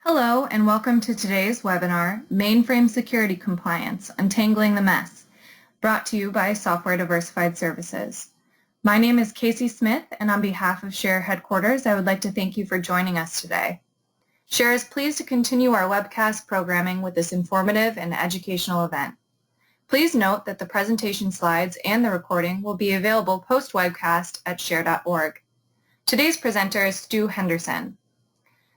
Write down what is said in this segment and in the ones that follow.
Hello and welcome to today's webinar, Mainframe Security Compliance, Untangling the Mess, brought to you by Software Diversified Services. My name is Casey Smith, and on behalf of Share Headquarters, I would like to thank you for joining us today. Share is pleased to continue our webcast programming with this informative and educational event. Please note that the presentation slides and the recording will be available post-webcast at share.org. Today's presenter is Stu Henderson.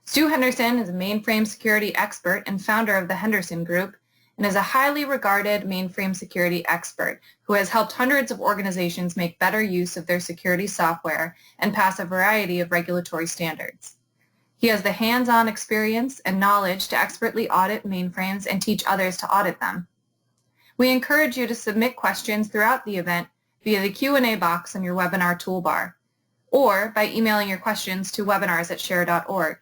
Stu Henderson is a mainframe security expert and founder of the Henderson Group and is a highly regarded mainframe security expert who has helped hundreds of organizations make better use of their security software and pass a variety of regulatory standards. He has the hands-on experience and knowledge to expertly audit mainframes and teach others to audit them. We encourage you to submit questions throughout the event via the Q&A box on your webinar toolbar or by emailing your questions to webinars@share.org.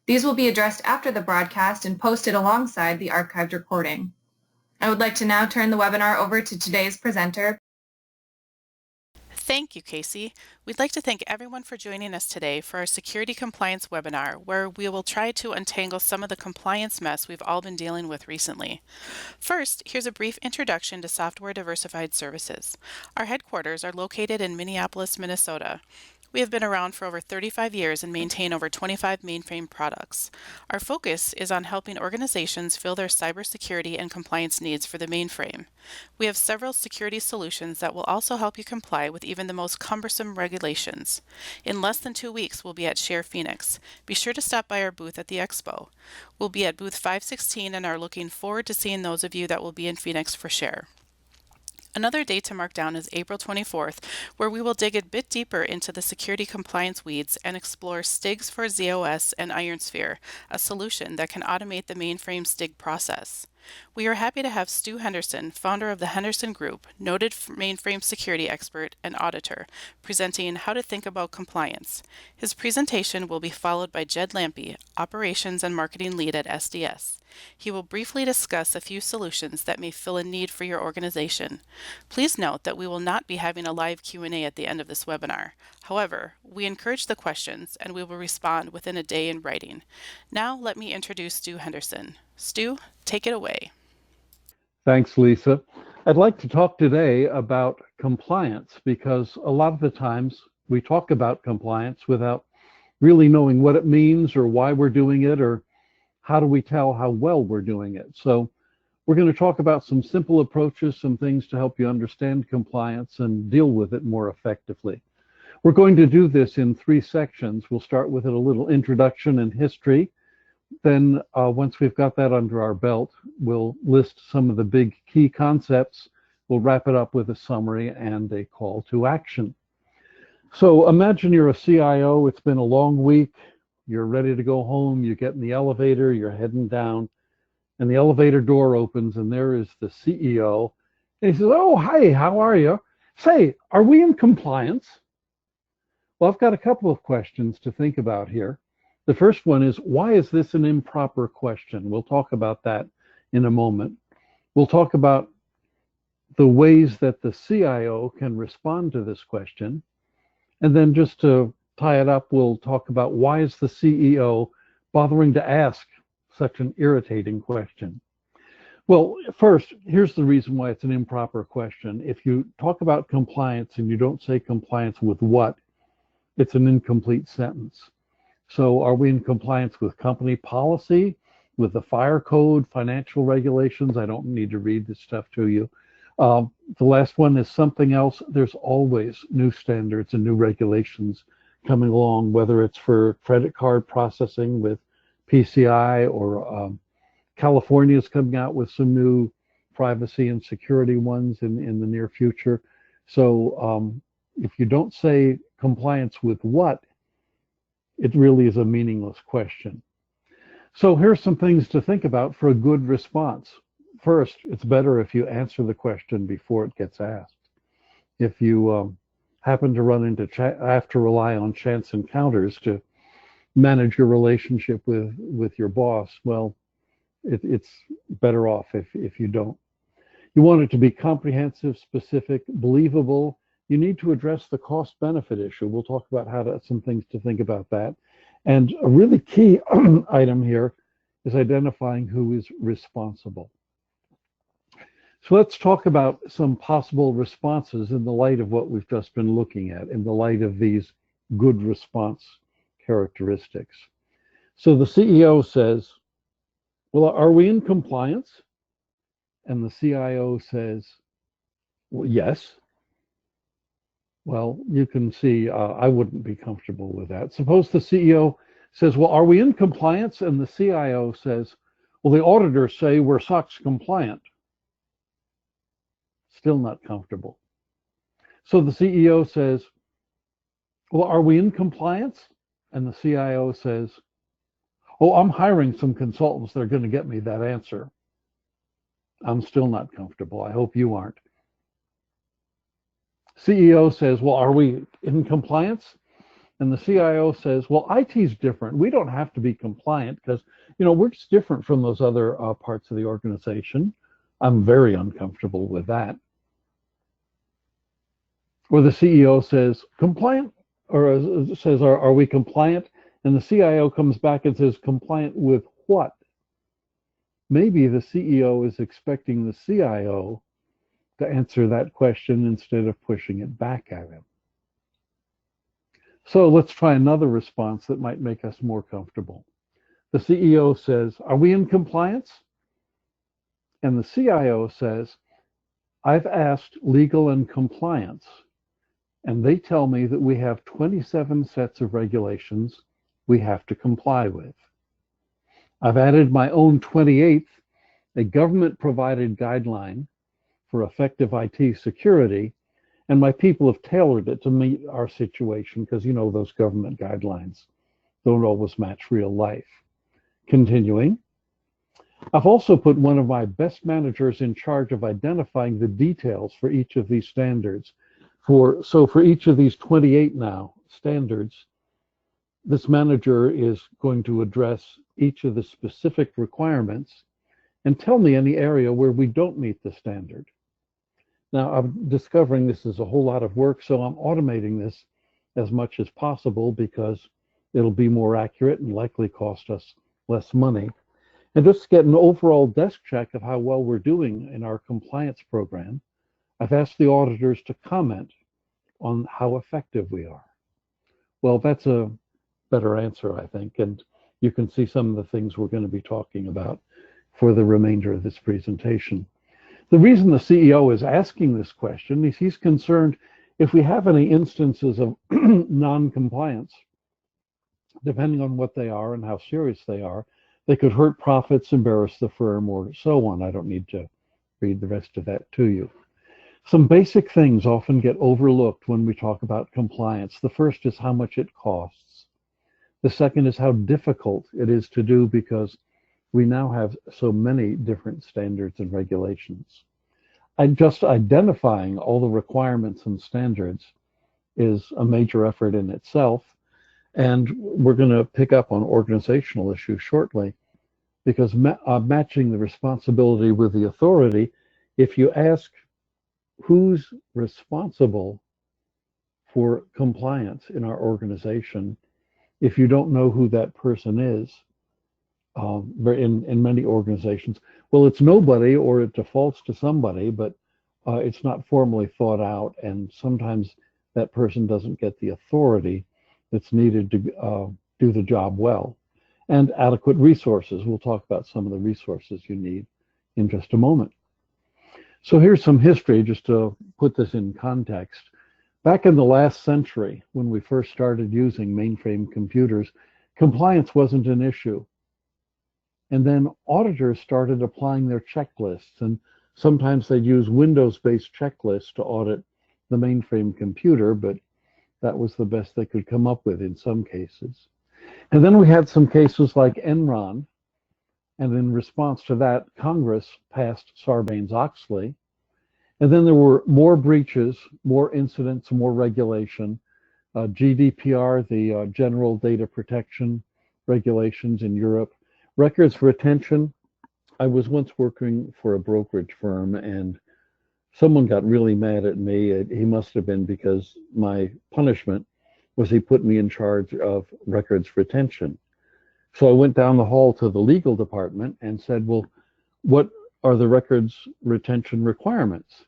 These will be addressed after the broadcast and posted alongside the archived recording. I would like to now turn the webinar over to today's presenter. Thank you, Casey. We'd like to thank everyone for joining us today for our Security Compliance webinar, where we will try to untangle some of the compliance mess we've all been dealing with recently. First, here's a brief introduction to Software Diversified Services. Our headquarters are located in Minneapolis, Minnesota. We have been around for over 35 years and maintain over 25 mainframe products. Our focus is on helping organizations fill their cybersecurity and compliance needs for the mainframe. We have several security solutions that will also help you comply with even the most cumbersome regulations. In less than 2 weeks, we'll be at Share Phoenix. Be sure to stop by our booth at the expo. We'll be at booth 516 and are looking forward to seeing those of you that will be in Phoenix for Share. Another date to mark down is April 24th, where we will dig a bit deeper into the security compliance weeds and explore STIGs for ZOS and IronSphere, a solution that can automate the mainframe STIG process. We are happy to have Stu Henderson, founder of the Henderson Group, noted mainframe security expert and auditor, presenting how to think about compliance. His presentation will be followed by Jed Lampe, operations and marketing lead at SDS. He will briefly discuss a few solutions that may fill a need for your organization. Please note that we will not be having a live Q&A at the end of this webinar. However, we encourage the questions and we will respond within a day in writing. Now let me introduce Stu Henderson. Stu, take it away. Thanks, Lisa. I'd like to talk today about compliance because a lot of the times we talk about compliance without really knowing what it means or why we're doing it or how do we tell how well we're doing it. So we're going to talk about some simple approaches, some things to help you understand compliance and deal with it more effectively. We're going to do this in 3 sections. We'll start with a little introduction and history. Then once we've got that under our belt, we'll list some of the big key concepts. We'll wrap it up with a summary and a call to action. So imagine you're a CIO, it's been a long week, you're ready to go home, you get in the elevator, you're heading down, and the elevator door opens and there is the CEO. And he says, "Oh, hi, how are you? Say, are we in compliance?" Well, I've got a couple of questions to think about here. The first one is, why is this an improper question? We'll talk about that in a moment. We'll talk about the ways that the CIO can respond to this question. And then just to tie it up, we'll talk about why is the CEO bothering to ask such an irritating question. Well, first, here's the reason why it's an improper question. If you talk about compliance and you don't say compliance with what, it's an incomplete sentence. So are we in compliance with company policy, with the fire code, financial regulations? I don't need to read this stuff to you. The last one is something else. There's always new standards and new regulations coming along, whether it's for credit card processing with PCI or California's coming out with some new privacy and security ones in the near future. So if you don't say compliance with what, it really is a meaningless question. So here's some things to think about for a good response. First, it's better if you answer the question before it gets asked. If you happen to run into have to rely on chance encounters to manage your relationship with your boss, well, it's better off if you don't. You want it to be comprehensive, specific, believable. You need to address the cost-benefit issue. We'll talk about some things to think about that. And a really key item here is identifying who is responsible. So let's talk about some possible responses in the light of what we've just been looking at, in the light of these good response characteristics. So the CEO says, well, are we in compliance? And the CIO says, well, yes. Well, you can see I wouldn't be comfortable with that. Suppose the CEO says, well, are we in compliance? And the CIO says, well, the auditors say we're SOX compliant. Still not comfortable. So the CEO says, well, are we in compliance? And the CIO says, oh, I'm hiring some consultants that are going to get me that answer. I'm still not comfortable. I hope you aren't. CEO says, well, are we in compliance? And the CIO says, well, IT's different. We don't have to be compliant because, we're just different from those other parts of the organization. I'm very uncomfortable with that. Or the CEO says, compliant, or says, are we compliant? And the CIO comes back and says, compliant with what? Maybe the CEO is expecting the CIO to answer that question instead of pushing it back at him. So let's try another response that might make us more comfortable. The CEO says, are we in compliance? And the CIO says, I've asked legal and compliance, and they tell me that we have 27 sets of regulations we have to comply with. I've added my own 28th, a government-provided guideline for effective IT security, and my people have tailored it to meet our situation because, those government guidelines don't always match real life. Continuing, I've also put one of my best managers in charge of identifying the details for each of these standards. So for each of these 28 now standards, this manager is going to address each of the specific requirements and tell me any area where we don't meet the standard. Now, I'm discovering this is a whole lot of work, so I'm automating this as much as possible because it'll be more accurate and likely cost us less money. And just to get an overall desk check of how well we're doing in our compliance program, I've asked the auditors to comment on how effective we are. Well, that's a better answer, I think, and you can see some of the things we're going to be talking about for the remainder of this presentation. The reason the CEO is asking this question is he's concerned if we have any instances of non-compliance, depending on what they are and how serious they are, they could hurt profits, embarrass the firm, or so on. I don't need to read the rest of that to you. Some basic things often get overlooked when we talk about compliance. The first is how much it costs. The second is how difficult it is to do because we now have so many different standards and regulations. And just identifying all the requirements and standards is a major effort in itself. And we're going to pick up on organizational issues shortly because matching the responsibility with the authority, if you ask who's responsible for compliance in our organization, if you don't know who that person is, in many organizations, well, it's nobody or it defaults to somebody, but it's not formally thought out, and sometimes that person doesn't get the authority that's needed to do the job well. And adequate resources. We'll talk about some of the resources you need in just a moment. So here's some history just to put this in context. Back in the last century, when we first started using mainframe computers, compliance wasn't an issue. And then auditors started applying their checklists, and sometimes they'd use Windows-based checklists to audit the mainframe computer, but that was the best they could come up with in some cases. And then we had some cases like Enron, and in response to that, Congress passed Sarbanes-Oxley. And then there were more breaches, more incidents, more regulation. GDPR, the General Data Protection Regulations in Europe. Records retention. I was once working for a brokerage firm, and someone got really mad at me. He must have been because my punishment was he put me in charge of records retention. So I went down the hall to the legal department and said, well, what are the records retention requirements?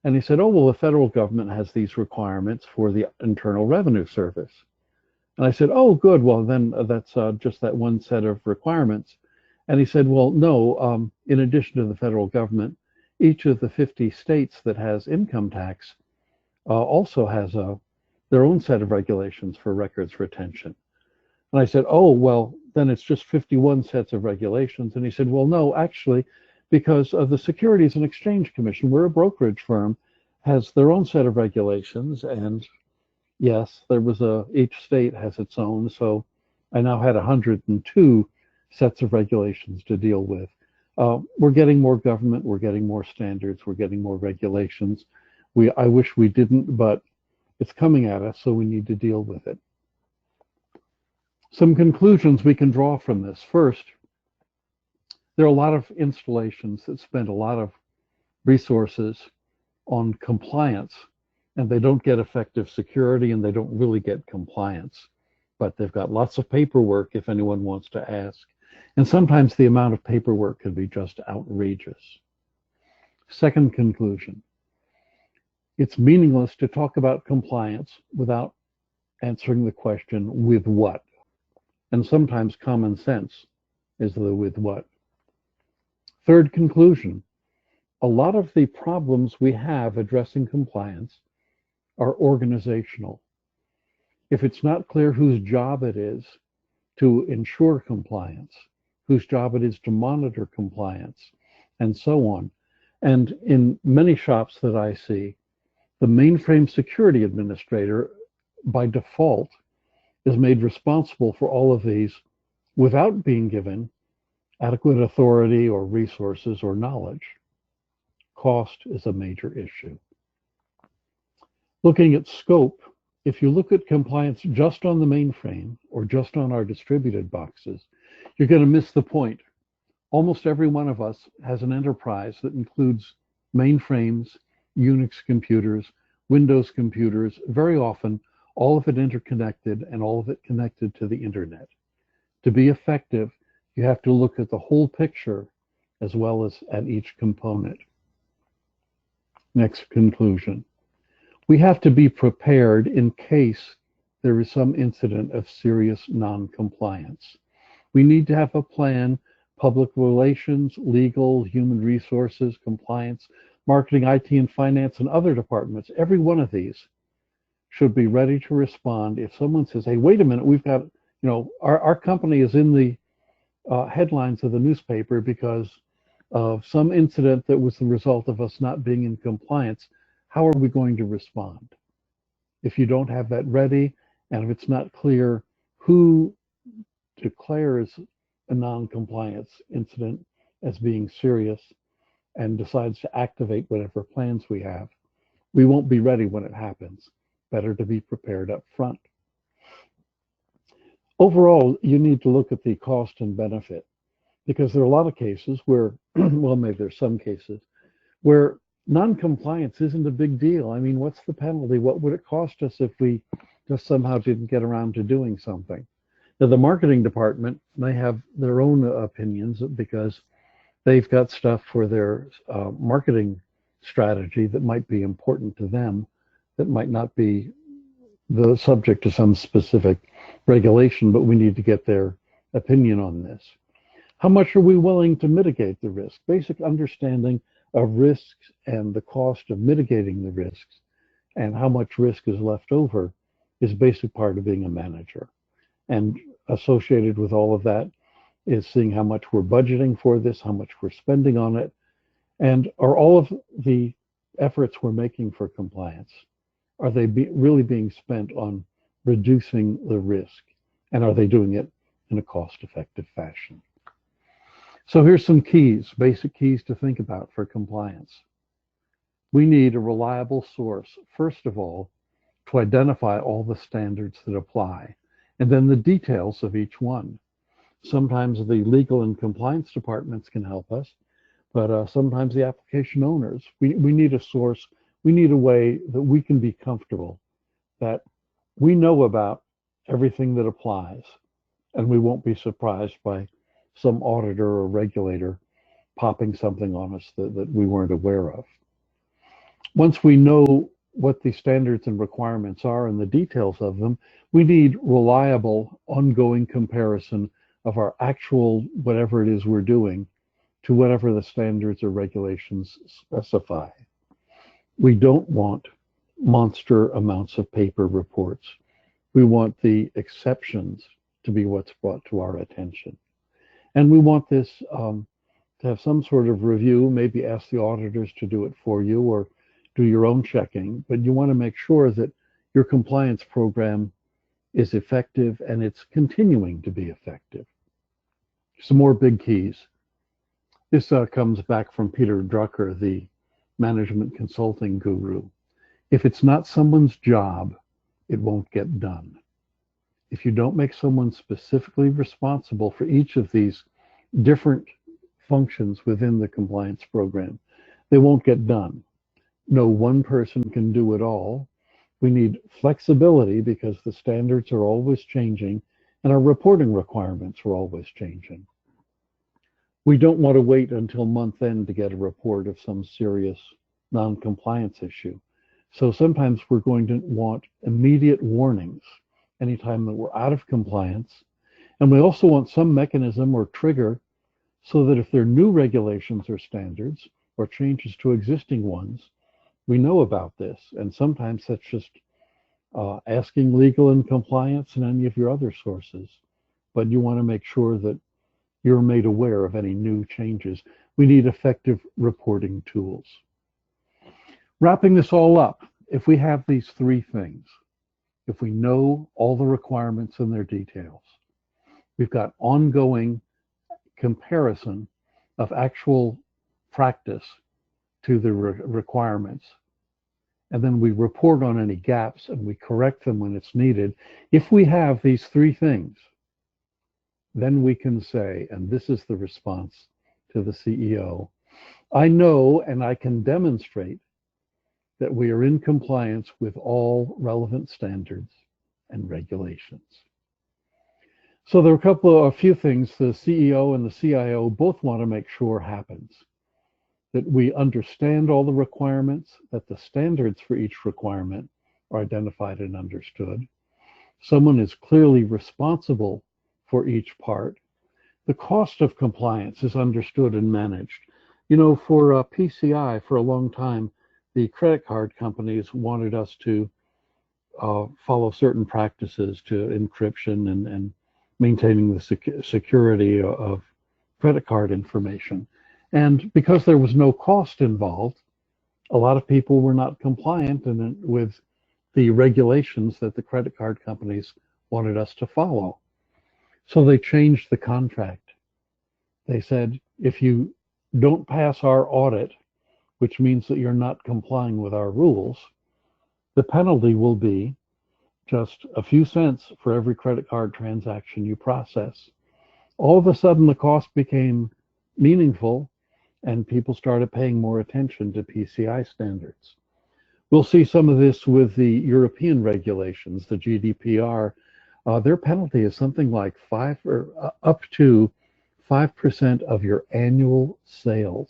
And he said, oh, well, the federal government has these requirements for the Internal Revenue Service. And I said, oh, good. Well, then that's just that one set of requirements. And he said, well, no, in addition to the federal government, each of the 50 states that has income tax also has their own set of regulations for records retention. And I said, oh, well, then it's just 51 sets of regulations. And he said, well, no, actually, because of the Securities and Exchange Commission, we're a brokerage firm, has their own set of regulations. And yes, there was each state has its own. So I now had 102 sets of regulations to deal with. We're getting more government, we're getting more standards, we're getting more regulations. I wish we didn't, but it's coming at us, so we need to deal with it. Some conclusions we can draw from this. First, there are a lot of installations that spend a lot of resources on compliance, and they don't get effective security, and they don't really get compliance. But they've got lots of paperwork if anyone wants to ask. And sometimes the amount of paperwork can be just outrageous. Second conclusion, it's meaningless to talk about compliance without answering the question, with what? And sometimes common sense is the with what. Third conclusion, a lot of the problems we have addressing compliance are organizational. If it's not clear whose job it is to ensure compliance, whose job it is to monitor compliance, and so on. And in many shops that I see, the mainframe security administrator, by default, is made responsible for all of these without being given adequate authority or resources or knowledge. Cost is a major issue. Looking at scope, if you look at compliance just on the mainframe or just on our distributed boxes, you're going to miss the point. Almost every one of us has an enterprise that includes mainframes, Unix computers, Windows computers, very often all of it interconnected and all of it connected to the internet. To be effective, you have to look at the whole picture as well as at each component. Next conclusion. We have to be prepared in case there is some incident of serious non-compliance. We need to have a plan, public relations, legal, human resources, compliance, marketing, IT, and finance, and other departments. Every one of these should be ready to respond if someone says, hey, wait a minute, we've got, our company is in the headlines of the newspaper because of some incident that was the result of us not being in compliance. How are we going to respond? If you don't have that ready, and if it's not clear who declares a non-compliance incident as being serious and decides to activate whatever plans we have, we won't be ready when it happens. Better to be prepared up front. Overall, you need to look at the cost and benefit, because there are a lot of cases where, well, maybe there's some cases where non-compliance isn't a big deal. I mean, what's the penalty? What would it cost us if we just somehow didn't get around to doing something? Now, the marketing department may have their own opinions because they've got stuff for their marketing strategy that might be important to them, that might not be the subject to some specific regulation, but we need to get their opinion on this. How much are we willing to mitigate the risk? Basic understanding of risks and the cost of mitigating the risks and how much risk is left over is a basic part of being a manager. And associated with all of that is seeing how much we're budgeting for this, how much we're spending on it, and are all of the efforts we're making for compliance, are they really being spent on reducing the risk? And are they doing it in a cost-effective fashion? So here's some keys, basic keys to think about for compliance. We need a reliable source, first of all, to identify all the standards that apply, and then the details of each one. Sometimes the legal and compliance departments can help us, but sometimes the application owners. We need a source. We need a way that we can be comfortable that we know about everything that applies and we won't be surprised by some auditor or regulator popping something on us that we weren't aware of. Once we know what the standards and requirements are and the details of them, we need reliable, ongoing comparison of our actual whatever it is we're doing to whatever the standards or regulations specify. We don't want monster amounts of paper reports. We want the exceptions to be what's brought to our attention. And we want this to have some sort of review, maybe ask the auditors to do it for you or do your own checking, but you want to make sure that your compliance program is effective and it's continuing to be effective. Some more big keys. This comes back from Peter Drucker, the management consulting guru. If it's not someone's job, it won't get done. If you don't make someone specifically responsible for each of these different functions within the compliance program, they won't get done. No one person can do it all. We need flexibility because the standards are always changing and our reporting requirements are always changing. We don't want to wait until month end to get a report of some serious non-compliance issue. So sometimes we're going to want immediate warnings anytime that we're out of compliance. And we also want some mechanism or trigger so that if there are new regulations or standards or changes to existing ones, we know about this. And sometimes that's just asking legal and compliance and any of your other sources. But you want to make sure that you're made aware of any new changes. We need effective reporting tools. Wrapping this all up, if we have these three things, if we know all the requirements and their details, we've got ongoing comparison of actual practice to the requirements, and then we report on any gaps and we correct them when it's needed. If we have these three things, then we can say, and this is the response to the CEO, I know and I can demonstrate that we are in compliance with all relevant standards and regulations. So there are a few things the CEO and the CIO both want to make sure happens. That we understand all the requirements, that the standards for each requirement are identified and understood. Someone is clearly responsible for each part. The cost of compliance is understood and managed. You know, for PCI, for a long time, the credit card companies wanted us to follow certain practices to encryption and maintaining the security of credit card information. And because there was no cost involved, a lot of people were not compliant with the regulations that the credit card companies wanted us to follow. So they changed the contract. They said, if you don't pass our audit, which means that you're not complying with our rules, the penalty will be just a few cents for every credit card transaction you process. All of a sudden, the cost became meaningful and people started paying more attention to PCI standards. We'll see some of this with the European regulations, the GDPR. Their penalty is something like up to 5% of your annual sales.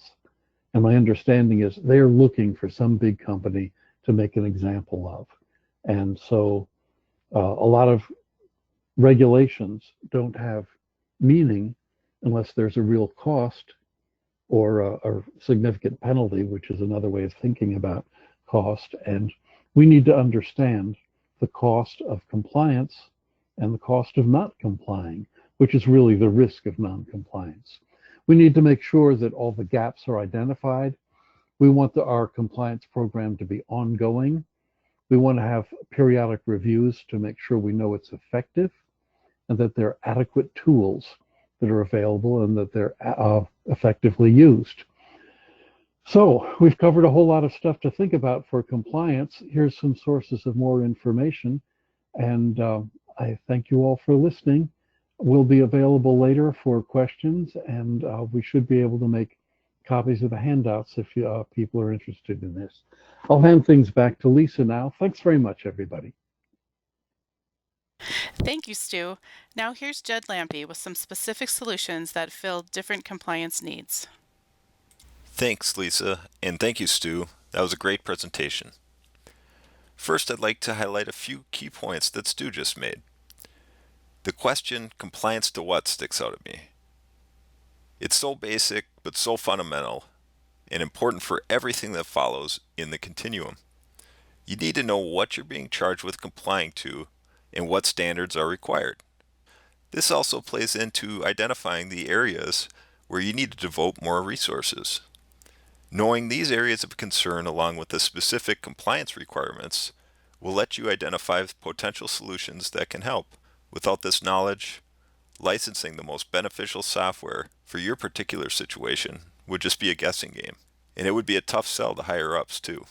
And my understanding is they're looking for some big company to make an example of. And so a lot of regulations don't have meaning unless there's a real cost or a significant penalty, which is another way of thinking about cost. And we need to understand the cost of compliance and the cost of not complying, which is really the risk of non-compliance. We need to make sure that all the gaps are identified. We want our compliance program to be ongoing. We want to have periodic reviews to make sure we know it's effective and that there are adequate tools that are available and that they're effectively used. So we've covered a whole lot of stuff to think about for compliance. Here's some sources of more information, and I thank you all for listening. We'll be available later for questions, and we should be able to make copies of the handouts if people are interested in this. I'll hand things back to Lisa now. Thanks very much, everybody. Thank you, Stu. Now here's Jed Lampy with some specific solutions that fill different compliance needs. Thanks, Lisa, and thank you, Stu. That was a great presentation. First, I'd like to highlight a few key points that Stu just made. The question, compliance to what, sticks out at me. It's so basic, but so fundamental, and important for everything that follows in the continuum. You need to know what you're being charged with complying to and what standards are required. This also plays into identifying the areas where you need to devote more resources. Knowing these areas of concern along with the specific compliance requirements will let you identify potential solutions that can help. Without this knowledge, licensing the most beneficial software for your particular situation would just be a guessing game, and it would be a tough sell to higher ups too.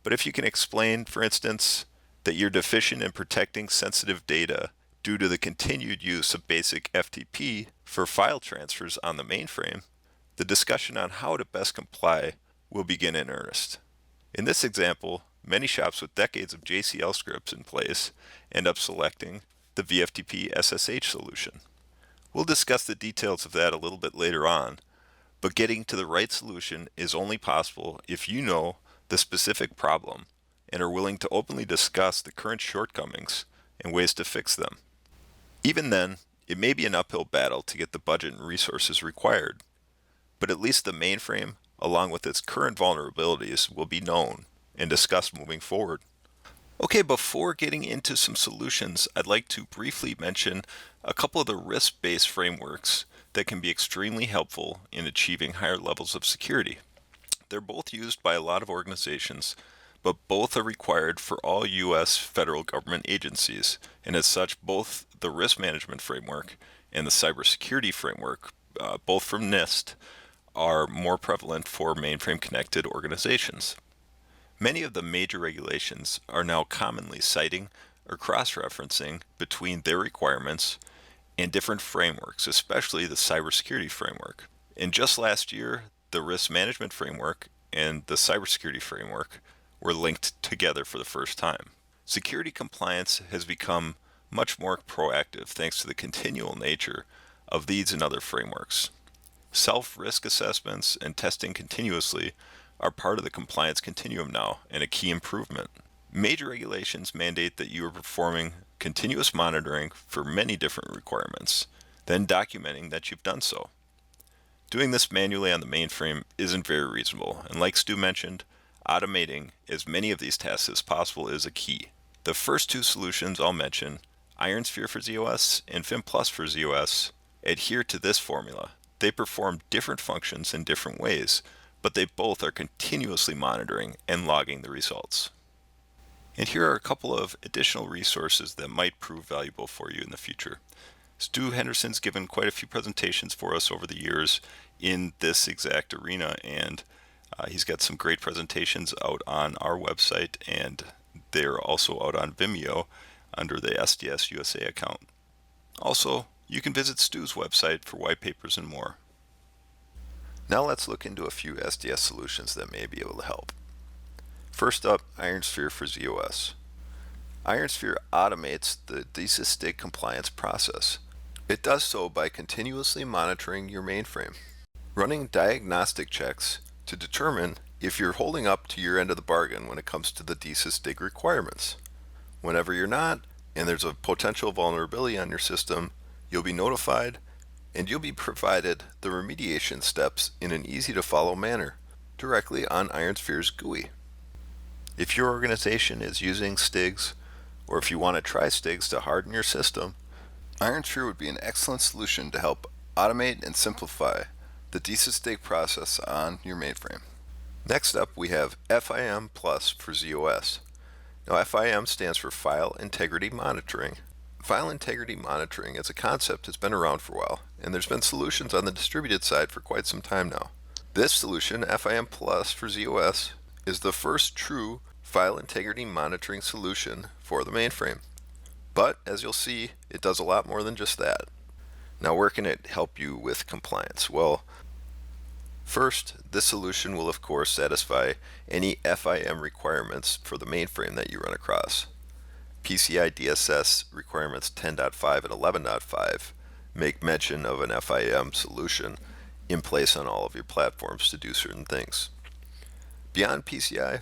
But if you can explain, for instance, that you're deficient in protecting sensitive data due to the continued use of basic FTP for file transfers on the mainframe, the discussion on how to best comply will begin in earnest. In this example, many shops with decades of JCL scripts in place end up selecting the VFTP SSH solution. We'll discuss the details of that a little bit later on, but getting to the right solution is only possible if you know the specific problem and are willing to openly discuss the current shortcomings and ways to fix them. Even then, it may be an uphill battle to get the budget and resources required, but at least the mainframe, along with its current vulnerabilities, will be known and discussed moving forward. Okay, before getting into some solutions, I'd like to briefly mention a couple of the risk-based frameworks that can be extremely helpful in achieving higher levels of security. They're both used by a lot of organizations, but both are required for all U.S. federal government agencies, and as such, both the risk management framework and the cybersecurity framework, both from NIST, are more prevalent for mainframe-connected organizations. Many of the major regulations are now commonly citing or cross-referencing between their requirements and different frameworks, especially the cybersecurity framework. And just last year, the risk management framework and the cybersecurity framework were linked together for the first time. Security compliance has become much more proactive thanks to the continual nature of these and other frameworks. Self-risk assessments and testing continuously are part of the compliance continuum now and a key improvement. Major regulations mandate that you are performing continuous monitoring for many different requirements, then documenting that you've done so. Doing this manually on the mainframe isn't very reasonable, and like Stu mentioned, automating as many of these tasks as possible is a key. The first two solutions I'll mention, IronSphere for ZOS and FIM Plus for ZOS, adhere to this formula. They perform different functions in different ways, but they both are continuously monitoring and logging the results. And here are a couple of additional resources that might prove valuable for you in the future. Stu Henderson's given quite a few presentations for us over the years in this exact arena, and he's got some great presentations out on our website, and they're also out on Vimeo under the SDS USA account. Also, you can visit Stu's website for white papers and more. Now let's look into a few SDS solutions that may be able to help. First up, IronSphere for ZOS. IronSphere automates the DSysTig compliance process. It does so by continuously monitoring your mainframe, running diagnostic checks to determine if you're holding up to your end of the bargain when it comes to the DSysTig requirements. Whenever you're not, and there's a potential vulnerability on your system, you'll be notified and you'll be provided the remediation steps in an easy-to-follow manner directly on IronSphere's GUI. If your organization is using STIGs, or if you want to try STIGs to harden your system, IronSphere would be an excellent solution to help automate and simplify the DSysTig process on your mainframe. Next up, we have FIM Plus for ZOS. Now, FIM stands for File Integrity Monitoring. File integrity monitoring as a concept has been around for a while, and there's been solutions on the distributed side for quite some time now. This solution, FIM Plus for ZOS, is the first true file integrity monitoring solution for the mainframe. But as you'll see, it does a lot more than just that. Now, where can it help you with compliance? Well, first, this solution will of course satisfy any FIM requirements for the mainframe that you run across. PCI DSS requirements 10.5 and 11.5 make mention of an FIM solution in place on all of your platforms to do certain things. Beyond PCI,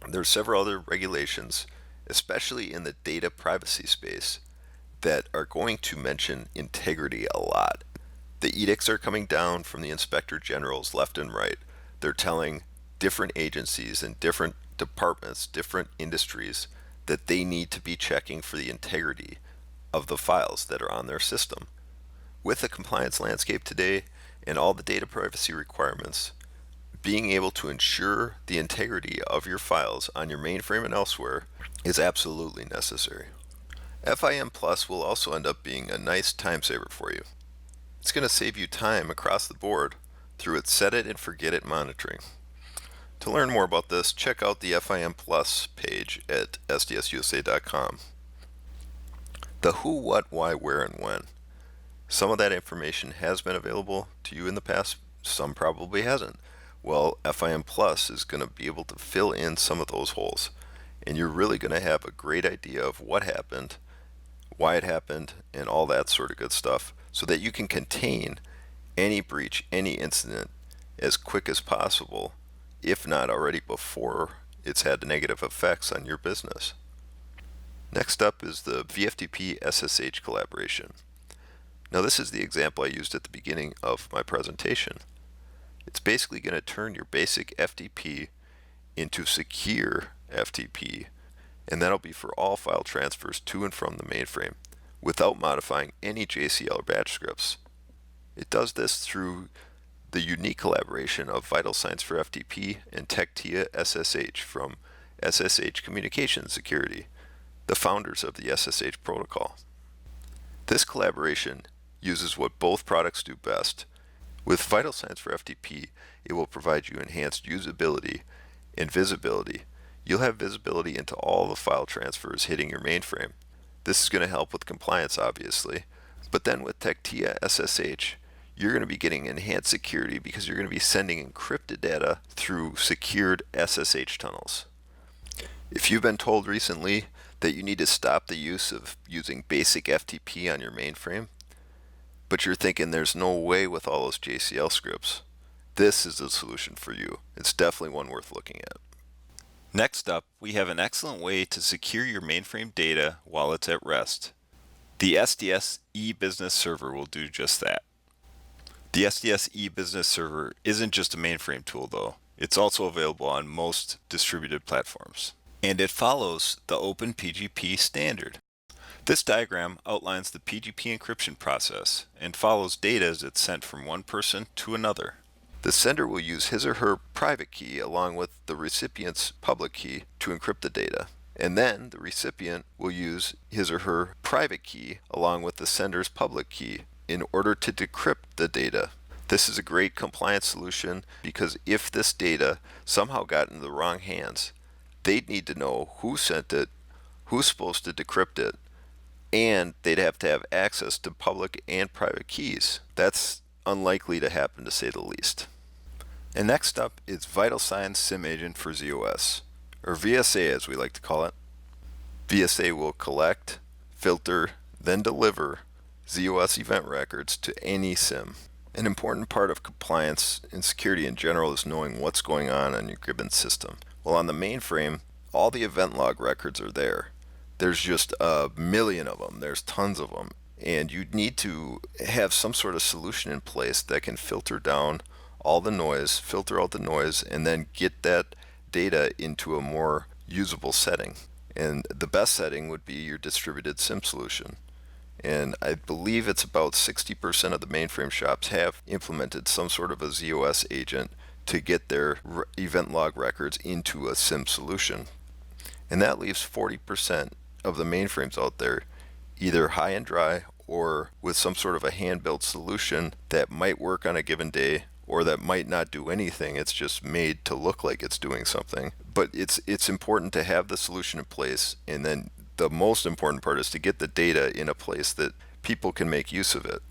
there are several other regulations, especially in the data privacy space, that are going to mention integrity a lot. The edicts are coming down from the inspector generals left and right. They're telling different agencies and different departments, different industries, that they need to be checking for the integrity of the files that are on their system. With the compliance landscape today and all the data privacy requirements, being able to ensure the integrity of your files on your mainframe and elsewhere is absolutely necessary. FIM Plus will also end up being a nice time saver for you. It's going to save you time across the board through its set it and forget it monitoring. To learn more about this, check out the FIM Plus page at sdsusa.com. The who, what, why, where, and when. Some of that information has been available to you in the past, some probably hasn't. Well, FIM Plus is going to be able to fill in some of those holes, and you're really going to have a great idea of what happened, why it happened, and all that sort of good stuff, so that you can contain any breach, any incident as quick as possible, if not already before it's had negative effects on your business. Next up is the VFD SSH Collaboration. Now this is the example I used at the beginning of my presentation. It's basically going to turn your basic FTP into secure FTP, and that'll be for all file transfers to and from the mainframe without modifying any JCL or batch scripts. It does this through the unique collaboration of Vital Signs for FTP and Tectia SSH from SSH Communication Security, the founders of the SSH protocol. This collaboration uses what both products do best. With Vital Signs for FTP, it will provide you enhanced usability and visibility. You'll have visibility into all the file transfers hitting your mainframe. This is going to help with compliance, obviously. But then with Tectia SSH, you're going to be getting enhanced security because you're going to be sending encrypted data through secured SSH tunnels. If you've been told recently that you need to stop the use of using basic FTP on your mainframe, but you're thinking there's no way with all those JCL scripts, this is the solution for you. It's definitely one worth looking at. Next up, we have an excellent way to secure your mainframe data while it's at rest. The SDS Business Server will do just that. The SDS Business Server isn't just a mainframe tool though. It's also available on most distributed platforms. And it follows the OpenPGP standard. This diagram outlines the PGP encryption process and follows data as it's sent from one person to another. The sender will use his or her private key along with the recipient's public key to encrypt the data. And then the recipient will use his or her private key along with the sender's public key in order to decrypt the data. This is a great compliance solution because if this data somehow got into the wrong hands, they'd need to know who sent it, who's supposed to decrypt it, and they'd have to have access to public and private keys. That's unlikely to happen, to say the least. And next up is Vital Signs SIM Agent for ZOS, or VSA as we like to call it. VSA will collect, filter, then deliver ZOS event records to any SIM. An important part of compliance and security in general is knowing what's going on your given system. Well, on the mainframe, all the event log records are there. There's just a million of them. There's tons of them. And you need to have some sort of solution in place that can filter down all the noise, filter out the noise, and then get that data into a more usable setting. And the best setting would be your distributed SIM solution. And I believe it's about 60% of the mainframe shops have implemented some sort of a ZOS agent to get their event log records into a SIM solution. And that leaves 40% of the mainframes out there either high and dry or with some sort of a hand-built solution that might work on a given day or that might not do anything. It's just made to look like it's doing something. But it's important to have the solution in place, and then the most important part is to get the data in a place that people can make use of it.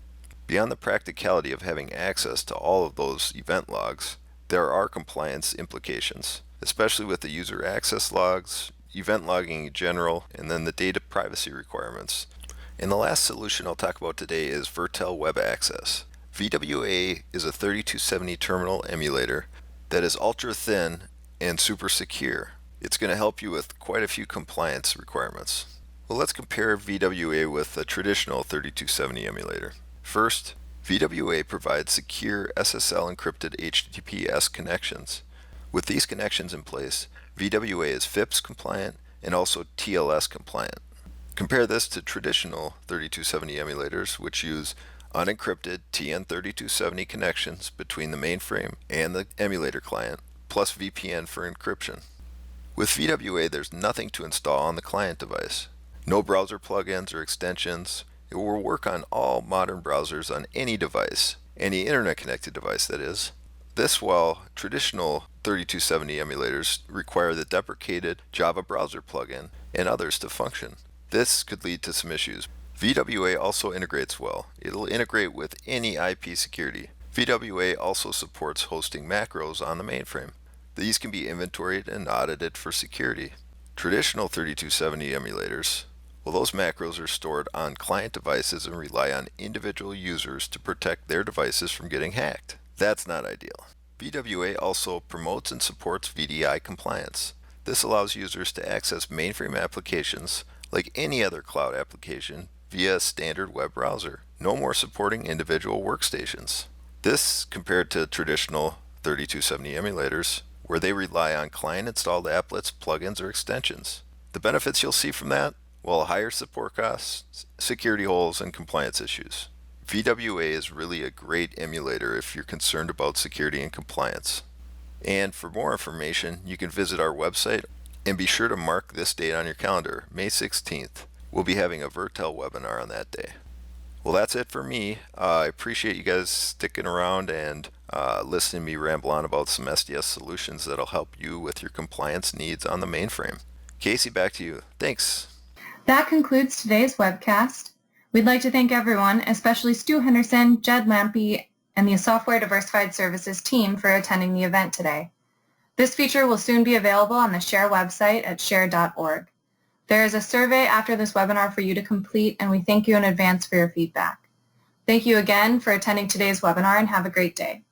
Beyond the practicality of having access to all of those event logs, there are compliance implications, especially with the user access logs, event logging in general, and then the data privacy requirements. And the last solution I'll talk about today is Vertel Web Access. VWA is a 3270 terminal emulator that is ultra thin and super secure. It's going to help you with quite a few compliance requirements. Well, let's compare VWA with a traditional 3270 emulator. First, VWA provides secure SSL encrypted HTTPS connections. With these connections in place, VWA is FIPS compliant and also TLS compliant. Compare this to traditional 3270 emulators, which use unencrypted TN3270 connections between the mainframe and the emulator client, plus VPN for encryption. With VWA, there's nothing to install on the client device. No browser plugins or extensions. It will work on all modern browsers on any device, any internet-connected device that is. This, while traditional 3270 emulators require the deprecated Java browser plugin and others to function. This could lead to some issues. VWA also integrates well. It'll integrate with any IP security. VWA also supports hosting macros on the mainframe. These can be inventoried and audited for security. Traditional 3270 emulators, well, those macros are stored on client devices and rely on individual users to protect their devices from getting hacked. That's not ideal. VWA also promotes and supports VDI Compliance. This allows users to access mainframe applications like any other cloud application via a standard web browser. No more supporting individual workstations. This compared to traditional 3270 emulators, where they rely on client-installed applets, plugins, or extensions. The benefits you'll see from that? Well, higher support costs, security holes, and compliance issues. VWA is really a great emulator if you're concerned about security and compliance. And for more information, you can visit our website and be sure to mark this date on your calendar, May 16th. We'll be having a Vertel webinar on that day. Well, that's it for me. I appreciate you guys sticking around and listening to me ramble on about some SDS solutions that'll help you with your compliance needs on the mainframe. Casey, back to you. Thanks. That concludes today's webcast. We'd like to thank everyone, especially Stu Henderson, Jed Lampe, and the Software Diversified Services team for attending the event today. This feature will soon be available on the SHARE website at share.org. There is a survey after this webinar for you to complete, and we thank you in advance for your feedback. Thank you again for attending today's webinar, and have a great day.